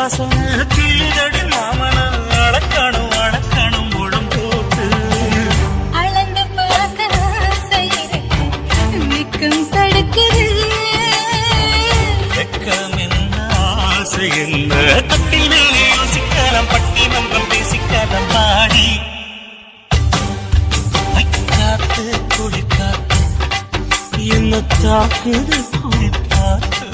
வாசனை கிளிதடி மாமன அளக்கணும் அளக்கணும் முழம் போட்டு அளந்து பார்க்க ஆசை இருக்கு நிற்கும் தடுக்குது வெக்கம் என்ன ஆசை என்ன கட்டில் மேலே யோசிக்கலாம் பட்டி மன்றம் பேசிக்கலாம் பாடி காத்து குளிக்காத்து என்ன தாக்குது குளிப்பாத்து